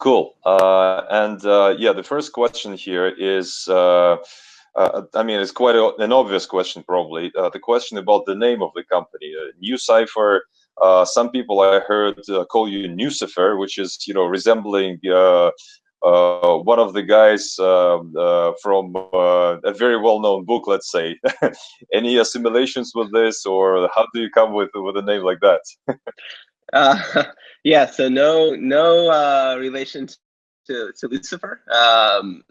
Cool. Yeah, the first question here is, I mean, it's quite an obvious question, probably. The question about the name of the company, NuCypher. Some people I heard call you NuCypher, which is, resembling one of the guys from a very well-known book, let's say. Any assimilations with this, or how do you come with a name like that? Yeah, so no relation to Lucifer.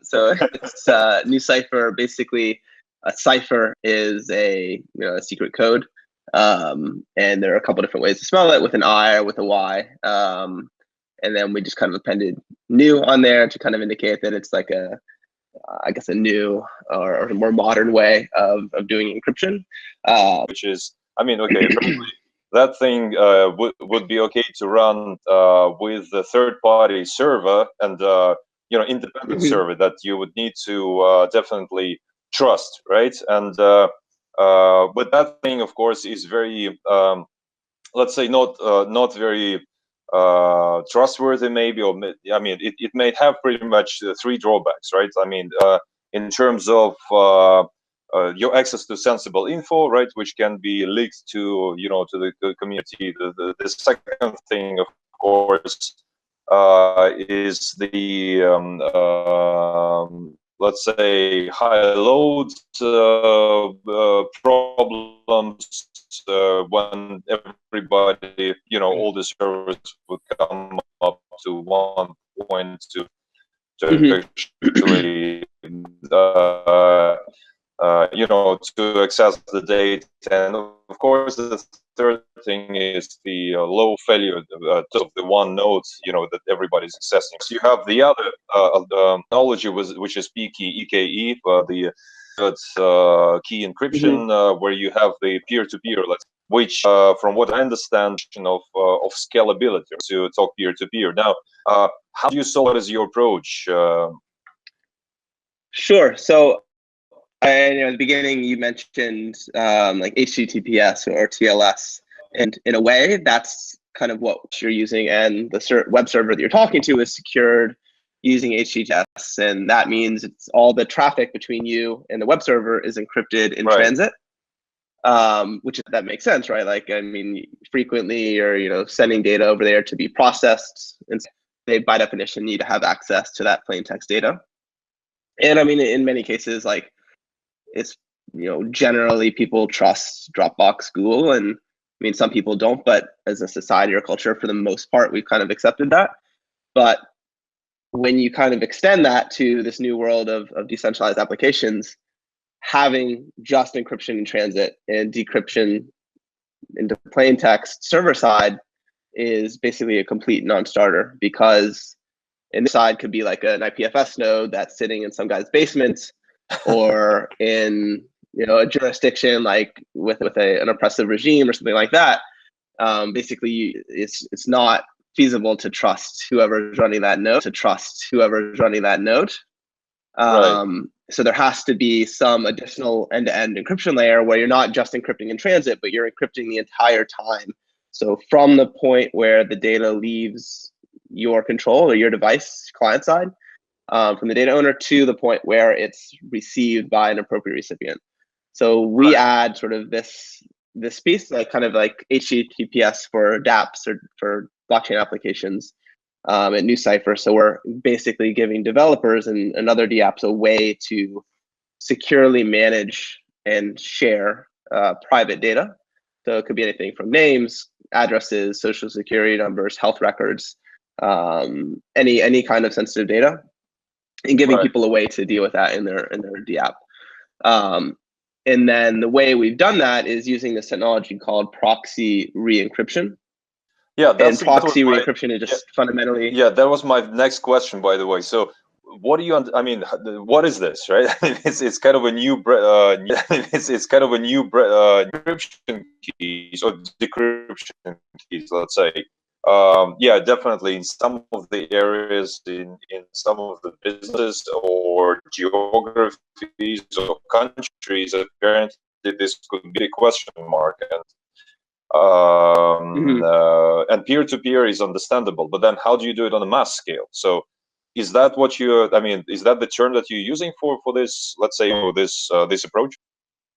So it's NuCypher. Basically, a cipher is a secret code, and there are a couple different ways to spell it, with an I or with a Y. And then we just kind of appended new on there to kind of indicate that it's like I guess a new or a more modern way of doing encryption. Which is, I mean, okay, that thing would be okay to run with the third-party server and independent server that you would need to definitely trust, right? And but that thing, of course, is very, let's say, not very trustworthy, maybe, or I mean, it may have pretty much three drawbacks, right? I mean, in terms of your access to sensible info, right, which can be leaked to to the community. The second thing, of course, is the let's say high load problems when everybody, all the servers would come up to one point to actually to access the data. And of course, the third thing is the low failure of the one node, that everybody's accessing. So you have the other technology, which is PKE, EKE, the key encryption, where you have the peer-to-peer, which, from what I understand, of scalability to talk peer-to-peer. Now, how do you solve? What is your approach? Sure. So, and at the beginning, you mentioned like HTTPS or TLS, and in a way, that's kind of what you're using, and the web server that you're talking to is secured using HTTPS, and that means it's all the traffic between you and the web server is encrypted in transit, which that makes sense, right? Like, I mean, frequently you're sending data over there to be processed, and they by definition need to have access to that plain text data. And I mean, in many cases, like, it's generally people trust Dropbox, Google, and I mean, some people don't, but as a society or culture, for the most part, we've kind of accepted that. But when you kind of extend that to this new world of decentralized applications, having just encryption in transit and decryption into plain text server side is basically a complete non-starter, because in this side could be like an IPFS node that's sitting in some guy's basement, or in a jurisdiction like with an oppressive regime or something like that. Basically, it's not feasible to trust whoever's running that node. So there has to be some additional end-to-end encryption layer where you're not just encrypting in transit, but you're encrypting the entire time. So from the point where the data leaves your control or your device client side, from the data owner to the point where it's received by an appropriate recipient. So we add sort of this piece, like kind of like HTTPS for dApps or for blockchain applications at NuCypher. So we're basically giving developers and other dApps a way to securely manage and share private data. So it could be anything from names, addresses, social security numbers, health records, any kind of sensitive data, and giving people a way to deal with that in their dApp. And then the way we've done that is using this technology called proxy re-encryption. Yeah, and proxy re-encryption is just fundamentally. Yeah, that was my next question, by the way. So, what do you? I mean, what is this, right? It's kind of a new it's kind of a new encryption keys or decryption keys, let's say. Yeah, definitely in some of the areas, in some of the businesses or geographies or countries, apparently this could be a question mark. And And peer-to-peer is understandable, but then how do you do it on a mass scale? So is that what I mean, is that the term that you're using for this, let's say, this approach?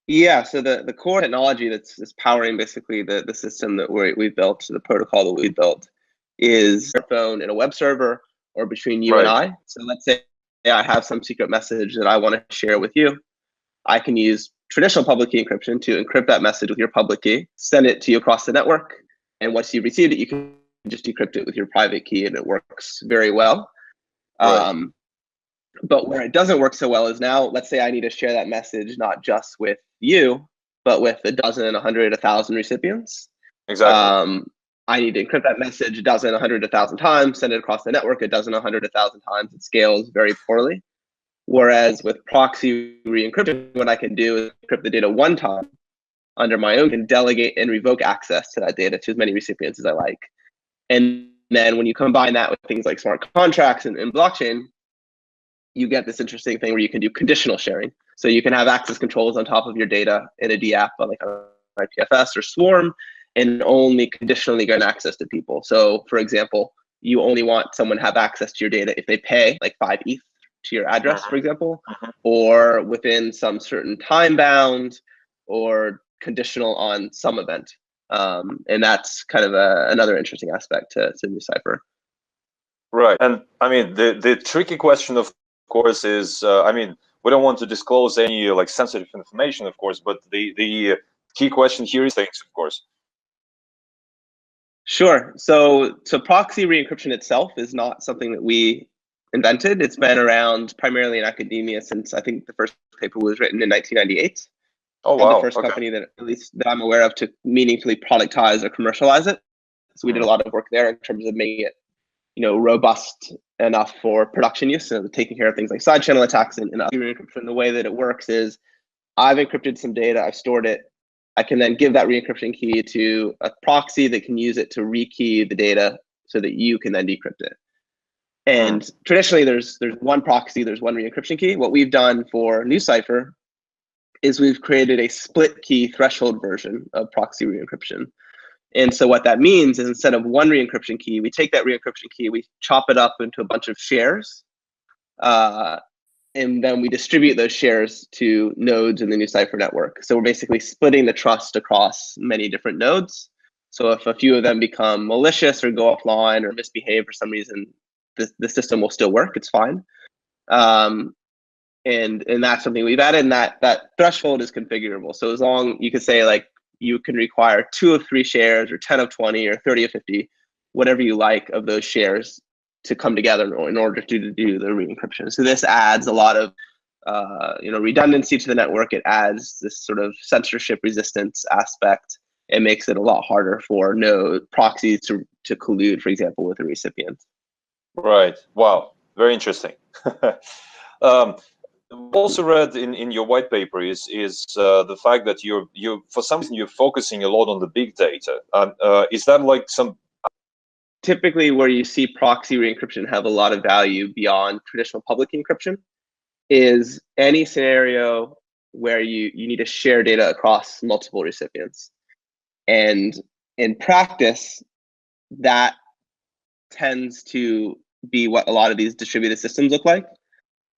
Yeah, so the core technology that's powering basically the system that we built, the protocol that we built, is a phone and a web server, or between you and I. So let's say I have some secret message that I want to share with you. I can use traditional public key encryption to encrypt that message with your public key, send it to you across the network, and once you've received it, you can just decrypt it with your private key, and it works very well. But where it doesn't work so well is now, let's say I need to share that message not just with you, but with a dozen, 100, 1,000 recipients. Exactly. I need to encrypt that message a dozen, 100, 1,000 times, send it across the network a dozen, 100, 1,000 times. It scales very poorly. Whereas with proxy re-encryption, what I can do is encrypt the data one time under my own and delegate and revoke access to that data to as many recipients as I like. And then when you combine that with things like smart contracts and blockchain, you get this interesting thing where you can do conditional sharing. So you can have access controls on top of your data in a DApp, like an IPFS or Swarm, and only conditionally grant access to people. So for example, you only want someone to have access to your data if they pay like 5 ETH to your address, for example, or within some certain time bound, or conditional on some event. And that's kind of another interesting aspect to NuCypher. Right. And I mean, the tricky question, of course, is, I mean, we don't want to disclose any like sensitive information, of course, but the key question here is things, of course. Sure. So proxy re-encryption itself is not something that we invented. It's been around primarily in academia since I think the first paper was written in 1998. Oh, wow. And the first company that, at least that I'm aware of, to meaningfully productize or commercialize it. So we did a lot of work there in terms of making it, robust enough for production use, so taking care of things like side channel attacks and other re-encryption. The way that it works is I've encrypted some data, I've stored it. I can then give that re-encryption key to a proxy that can use it to rekey the data so that you can then decrypt it. And traditionally, there's one proxy, there's one re-encryption key. What we've done for NuCypher is we've created a split key threshold version of proxy re-encryption. And so what that means is instead of one re-encryption key, we take that re-encryption key, we chop it up into a bunch of shares, and then we distribute those shares to nodes in the NuCypher network. So we're basically splitting the trust across many different nodes. So if a few of them become malicious or go offline or misbehave for some reason, the system will still work. It's fine. And that's something we've added, and that threshold is configurable. So as long, you could say like, you can require 2 of 3 shares or 10 of 20 or 30 of 50, whatever you like of those shares to come together in order to do the re-encryption. So this adds a lot of redundancy to the network. It adds this sort of censorship resistance aspect. It makes it a lot harder for node proxies to collude, for example, with a recipient. Right. Wow. Very interesting. Also read in your white paper is the fact that you for some reason you're focusing a lot on the big data. Is that like some? Typically, where you see proxy re-encryption have a lot of value beyond traditional public encryption is any scenario where you need to share data across multiple recipients. And in practice, that tends to be what a lot of these distributed systems look like.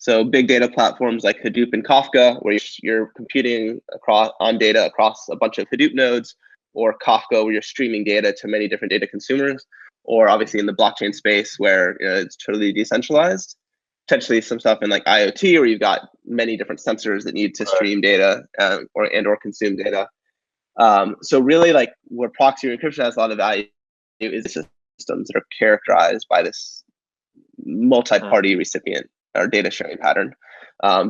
So big data platforms like Hadoop and Kafka, where you're computing on data across a bunch of Hadoop nodes, or Kafka, where you're streaming data to many different data consumers, or obviously in the blockchain space where it's totally decentralized. Potentially some stuff in like IoT, where you've got many different sensors that need to stream data or consume data. So really, like where proxy encryption has a lot of value is systems that are characterized by this multi-party recipient or data sharing pattern.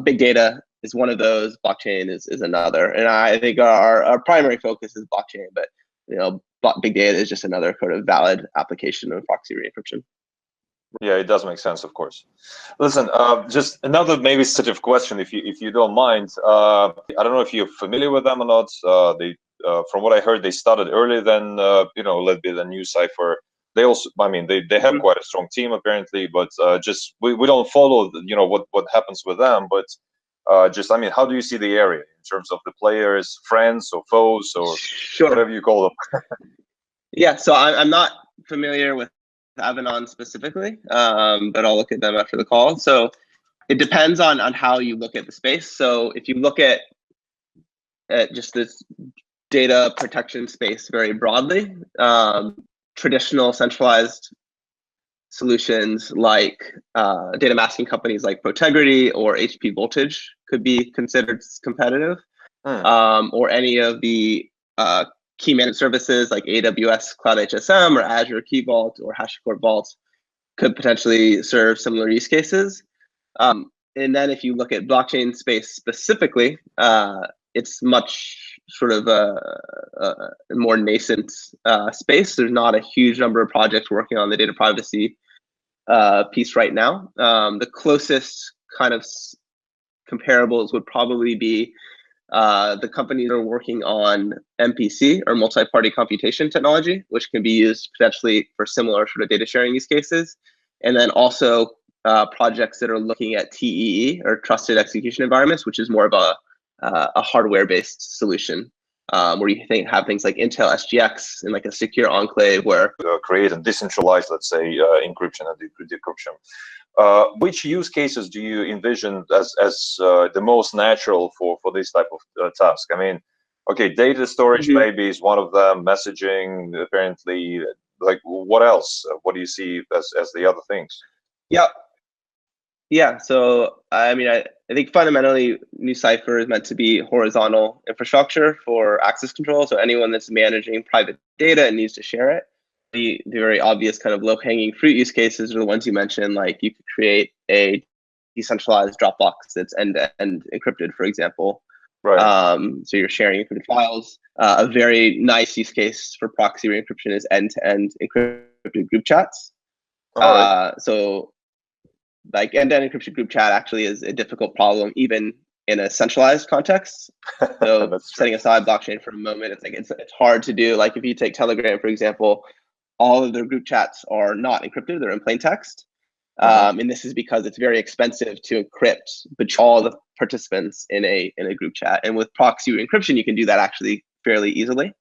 Big data is one of those. Blockchain is another. And I think our primary focus is blockchain, but big data is just another sort of valid application of proxy re-encryption. Yeah, it does make sense, of course. Listen, just another maybe sensitive question, if you don't mind. I don't know if you're familiar with them or not. From what I heard, they started earlier than a little bit than NuCypher. They also, I mean, they have quite a strong team apparently, but just we don't follow what happens with them. But just, I mean, how do you see the area in terms of the players, friends or foes or Sure. whatever you call them? Yeah, so I'm not familiar with Avanon specifically, but I'll look at them after the call. So it depends on how you look at the space. So if you look at just this data protection space very broadly, traditional centralized solutions like data masking companies like Protegrity or HP Voltage could be considered competitive, or any of the key managed services like AWS Cloud HSM or Azure Key Vault or HashiCorp Vault could potentially serve similar use cases. And then if you look at blockchain space specifically, it's much sort of a more nascent space. There's not a huge number of projects working on the data privacy piece right now. The closest kind of comparables would probably be the companies that are working on MPC or multi-party computation technology, which can be used potentially for similar sort of data sharing use cases. And then also projects that are looking at TEE or trusted execution environments, which is more of a hardware-based solution, where you have things like Intel SGX and like a secure enclave where create and decentralize, let's say, encryption and decryption. Which use cases do you envision as the most natural for this type of task? I mean, okay, data storage maybe is one of them. Messaging, apparently. Like, what else? What do you see as the other things? Yeah. So I mean, I think fundamentally, NuCypher is meant to be horizontal infrastructure for access control. So anyone that's managing private data and needs to share it. The very obvious kind of low-hanging fruit use cases are the ones you mentioned, like you could create a decentralized Dropbox that's end-to-end encrypted, for example. Right. So you're sharing encrypted files. A very nice use case for proxy re-encryption is end-to-end encrypted group chats. Right. So like end-to-end encrypted group chat actually is a difficult problem, even in a centralized context. So setting aside blockchain for a moment, it's like it's hard to do. Like if you take Telegram, for example, all of their group chats are not encrypted; they're in plain text. And this is because it's very expensive to encrypt between all the participants in a group chat. And with proxy encryption, you can do that actually fairly easily.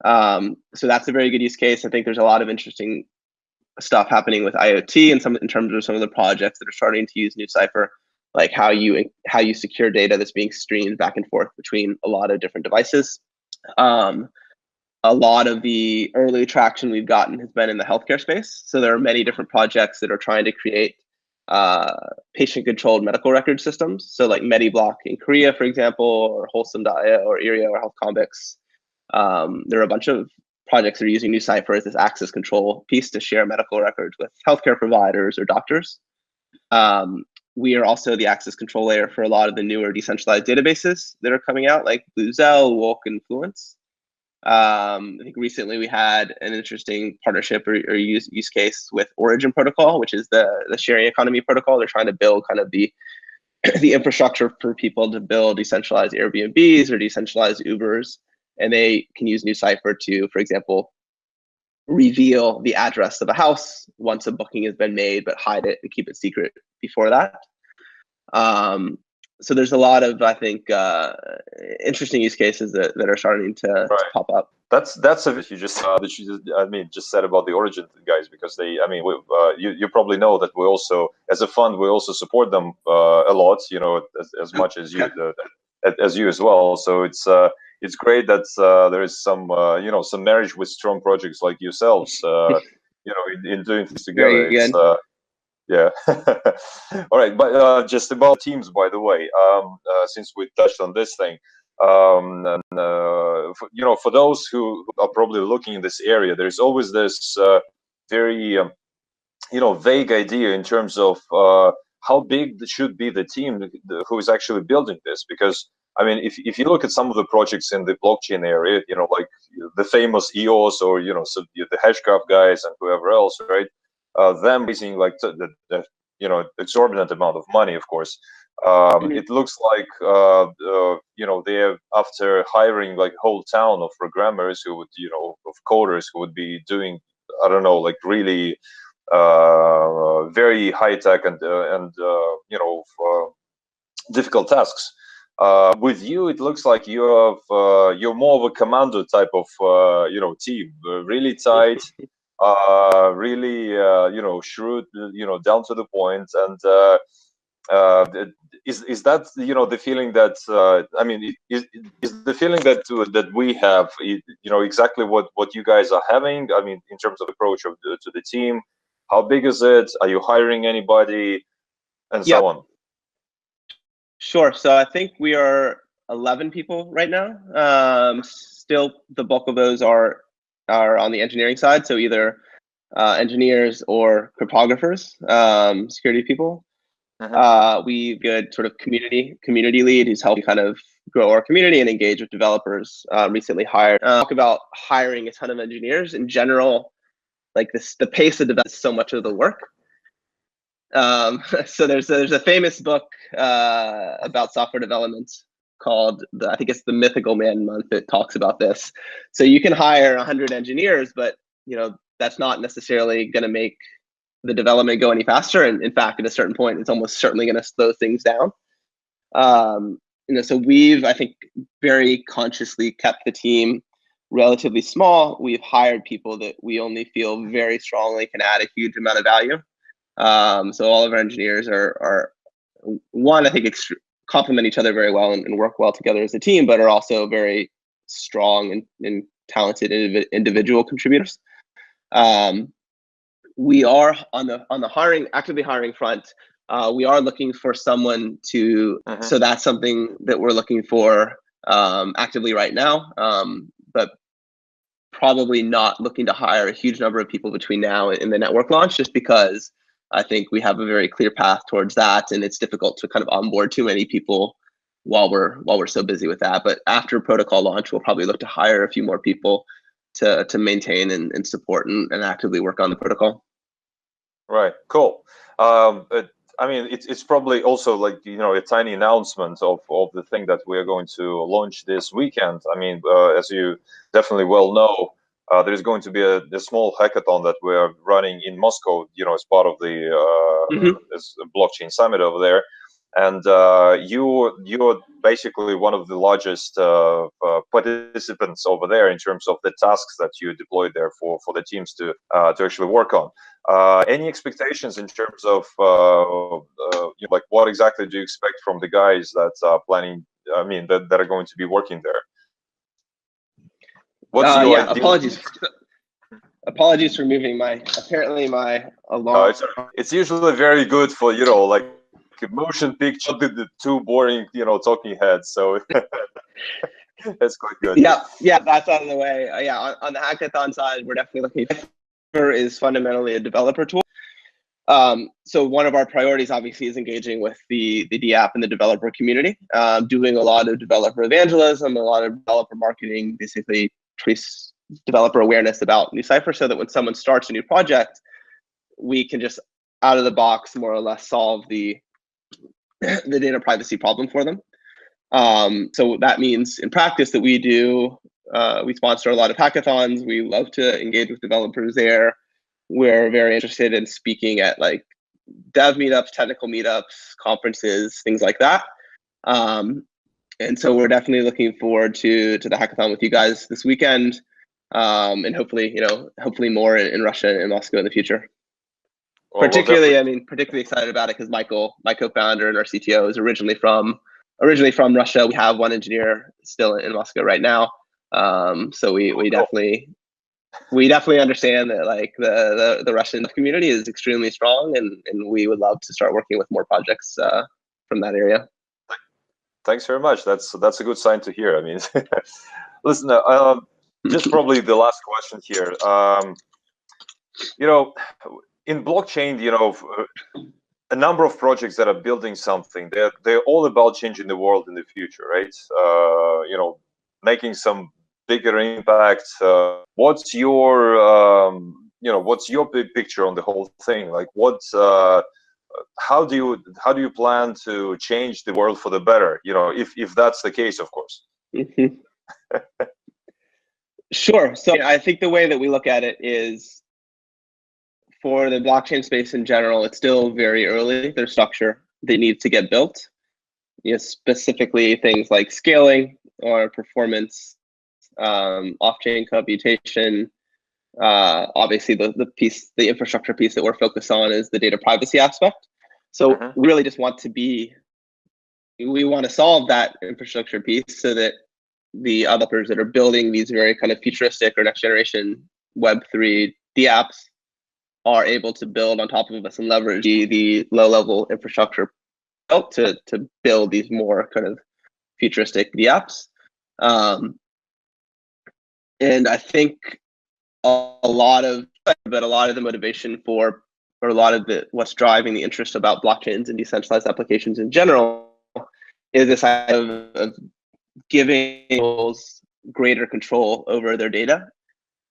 So that's a very good use case. I think there's a lot of interesting stuff happening with IoT and in terms of some of the projects that are starting to use NuCypher, like how you secure data that's being streamed back and forth between a lot of different devices. A lot of the early traction we've gotten has been in the healthcare space. So there are many different projects that are trying to create patient-controlled medical record systems. So like MediBlock in Korea, for example, or Wholesome.io or Irio or HealthCombics. There are a bunch of projects that are using NuCypher as this access control piece to share medical records with healthcare providers or doctors. We are also the access control layer for a lot of the newer decentralized databases that are coming out, like Bluezell, Wolk, and Fluence. I think recently we had an interesting partnership or use case with Origin Protocol, which is the sharing economy protocol. They're trying to build kind of the infrastructure for people to build decentralized Airbnbs or decentralized Ubers, and they can use NuCypher to, for example, reveal the address of a house once a booking has been made, but hide it and keep it secret before that. So there's a lot of, I think, interesting use cases that are starting to pop up. That's a bit you just said about the Origin guys, because they, I mean, you probably know that we also, as a fund, we also support them a lot, you know, as much as you as well. So it's great that there is some you know, some marriage with strong projects like yourselves, you know, in doing things together. It's yeah. All right, but just about teams, by the way, since we touched on this thing, and, you know, for those who are probably looking in this area, there's always this very, you know, vague idea in terms of how big should be the team who is actually building this. Because I mean, if you look at some of the projects in the blockchain area, you know, like the famous EOS or, you know, so the Hashgraph guys and whoever else, right? Them raising like the you know, exorbitant amount of money, of course. It looks like you know, they have, after hiring like a whole town of programmers who would, you know, of coders who would be doing, I don't know, like really very high tech and you know, difficult tasks. With you, it looks like you have you're more of a commando type of team, really tight, really shrewd, down to the point, and uh, is that the feeling that I mean is the feeling that that we have exactly what you guys are having? I mean, in terms of approach to the team, how big is it? Are you hiring anybody, and Yep. so on? Sure. So I think we are 11 people right now. Still, the bulk of those are on the engineering side. So either engineers or cryptographers, security people. We've got sort of community lead who's helping kind of grow our community and engage with developers. Recently hired. Talk about hiring a ton of engineers in general. Like the pace of development is so much of the work. So there's a famous book about software development called I think it's the Mythical Man Month. It talks about this. So you can hire 100 engineers, but that's not necessarily going to make the development go any faster. And in fact, at a certain point, it's almost certainly going to slow things down. So we've, I think, very consciously kept the team relatively small. We've hired people that we only feel very strongly can add a huge amount of value. So all of our engineers are one, I think, complement each other very well and work well together as a team, but are also very strong and talented individual contributors. We are on the actively hiring front. We are looking for someone to. So that's something that we're looking for actively right now, but probably not looking to hire a huge number of people between now and the network launch, just because I think we have a very clear path towards that, and it's difficult to kind of onboard too many people while we're so busy with that. But after protocol launch, we'll probably look to hire a few more people to maintain and support and actively work on the protocol. Right. Cool. I mean, it's probably also like a tiny announcement of the thing that we are going to launch this weekend. I mean, as you definitely well know, there's going to be a small hackathon that we're running in Moscow, as part of the blockchain summit over there. And you're basically one of the largest participants over there in terms of the tasks that you deployed there for the teams to actually work on. Any expectations in terms of like what exactly do you expect from the guys that are planning? I mean, that are going to be working there. What's your idea? Apologies for moving my alarm. It's usually very good for like motion picture, the two boring talking heads. So that's quite good. Yeah, that's out of the way. On the hackathon side, we're definitely looking. NuCypher is fundamentally a developer tool. So one of our priorities, obviously, is engaging with the DApp and the developer community, doing a lot of developer evangelism, a lot of developer marketing, basically increase developer awareness about NuCypher, so that when someone starts a new project, we can just out of the box more or less solve the data privacy problem for them. So that means in practice that we sponsor a lot of hackathons. We love to engage with developers there. We're very interested in speaking at like dev meetups, technical meetups, conferences, things like that. And so we're definitely looking forward to the hackathon with you guys this weekend, and hopefully more in Russia and Moscow in the future. Particularly excited about it because Michael, my co-founder and our CTO, is originally from Russia. We have one engineer still in Moscow right now. So we definitely understand that like the Russian community is extremely strong, and we would love to start working with more projects from that area. Thanks very much. That's a good sign to hear. I mean, listen, just probably the last question here. In blockchain, a number of projects that are building something, they're all about changing the world in the future, right? Making some bigger impact. What's your big picture on the whole thing? Like, how do you plan to change the world for the better? If that's the case, of course. Sure. So I think the way that we look at it is, for the blockchain space in general, it's still very early. There's structure that needs to get built. specifically things like scaling or performance, off-chain computation. Obviously, the infrastructure piece that we're focused on is the data privacy aspect. So we really just want to solve that infrastructure piece so that the developers that are building these very kind of futuristic or next generation Web3 dApps are able to build on top of us and leverage the low-level infrastructure built to build these more kind of futuristic dApps. And I think a lot of the motivation for, or a lot of what's driving the interest about blockchains and decentralized applications in general is this idea of giving people greater control over their data,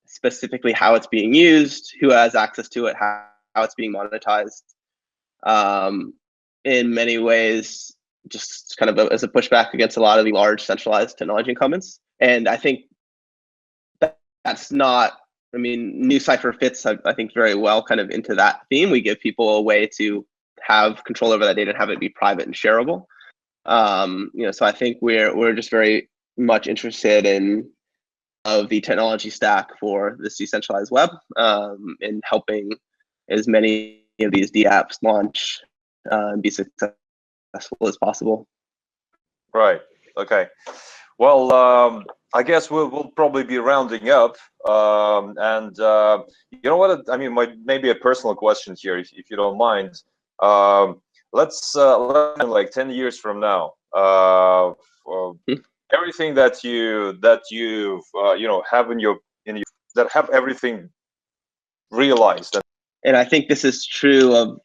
specifically how it's being used, who has access to it, how it's being monetized. In many ways, just kind of as a pushback against a lot of the large centralized technology incumbents. And I think that's not, NuCypher fits, I think, very well kind of into that theme. We give people a way to have control over that data and have it be private and shareable. So I think we're just very much interested in the technology stack for this decentralized web, and helping as many of these dApps launch and be successful as possible. Right. Okay. Well, I guess we'll probably be rounding up. And you know what? Maybe a personal question here, if you don't mind. Let's like 10 years from now, everything that you've have in your that have everything realized. And I think this is true of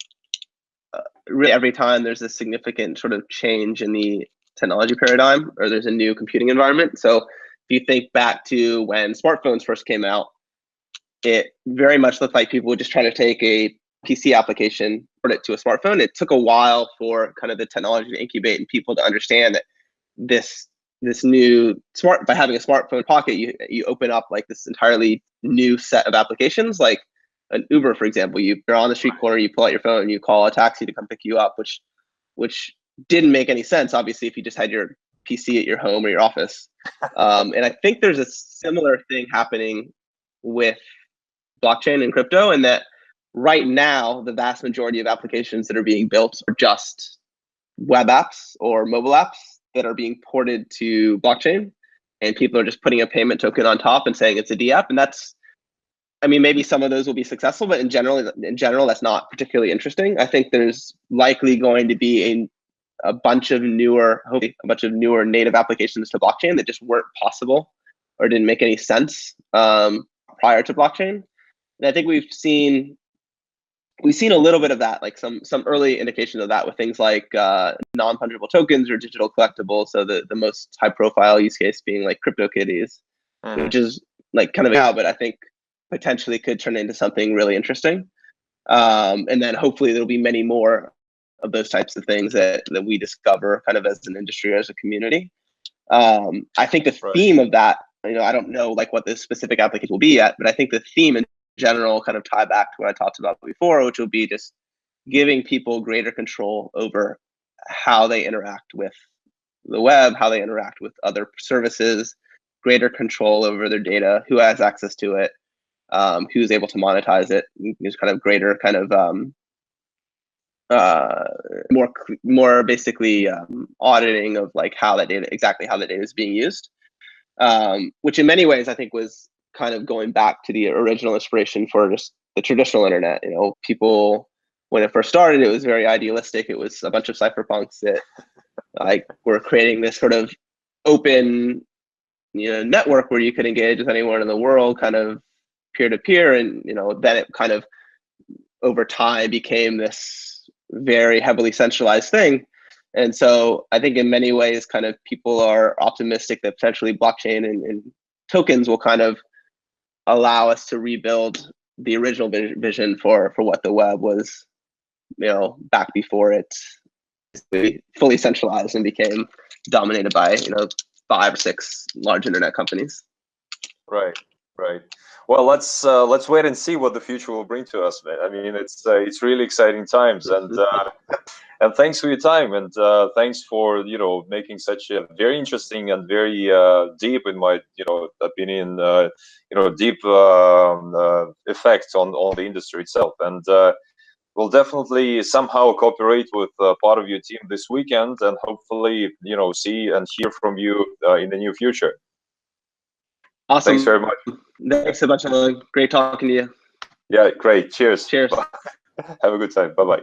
really every time there's a significant sort of change in the technology paradigm, or there's a new computing environment. So if you think back to when smartphones first came out, it very much looked like people would just try to take a PC application, put it to a smartphone. It took a while for kind of the technology to incubate and people to understand that this new by having a smartphone pocket, you open up like this entirely new set of applications, like an Uber, for example. You're on the street corner, you pull out your phone, you call a taxi to come pick you up, which didn't make any sense, obviously, if you just had your PC at your home or your office. And I think there's a similar thing happening with blockchain and crypto, and that right now, the vast majority of applications that are being built are just web apps or mobile apps that are being ported to blockchain, and people are just putting a payment token on top and saying it's a dApp. And that's, maybe some of those will be successful, but in general, that's not particularly interesting. I think there's likely going to be a bunch of newer native applications to blockchain that just weren't possible or didn't make any sense prior to blockchain. And I think we've seen a little bit of that, like some early indications of that with things like non-fungible tokens or digital collectibles. So the most high profile use case being like CryptoKitties, which is like kind of now, but I think potentially could turn into something really interesting. And then hopefully there'll be many more of those types of things that we discover kind of as an industry or as a community. I think the theme of that, I don't know like what the specific application will be yet, but I think the theme in general kind of tie back to what I talked about before, which will be just giving people greater control over how they interact with the web, how they interact with other services, greater control over their data, who has access to it, who's able to monetize it. There's kind of greater kind of more basically auditing of like exactly how the data is being used, which in many ways I think was kind of going back to the original inspiration for just the traditional internet. People, when it first started, it was very idealistic. It was a bunch of cypherpunks that like were creating this sort of open, network where you could engage with anyone in the world, kind of peer to peer, and then it kind of over time became this very heavily centralized thing. And so I think in many ways, kind of people are optimistic that potentially blockchain and tokens will kind of allow us to rebuild the original vision for what the web was, back before it fully centralized and became dominated by 5 or 6 large internet companies. Right. Well, let's wait and see what the future will bring to us, man. I mean, it's really exciting times, and thanks for your time, and thanks for making such a very interesting and very deep, in my opinion, deep effect on the industry itself, and we'll definitely somehow cooperate with part of your team this weekend, and hopefully see and hear from you in the near future. Awesome. Thanks very much. Thanks so much, Alan. Great talking to you. Yeah, great. Cheers. Cheers. Have a good time. Bye bye.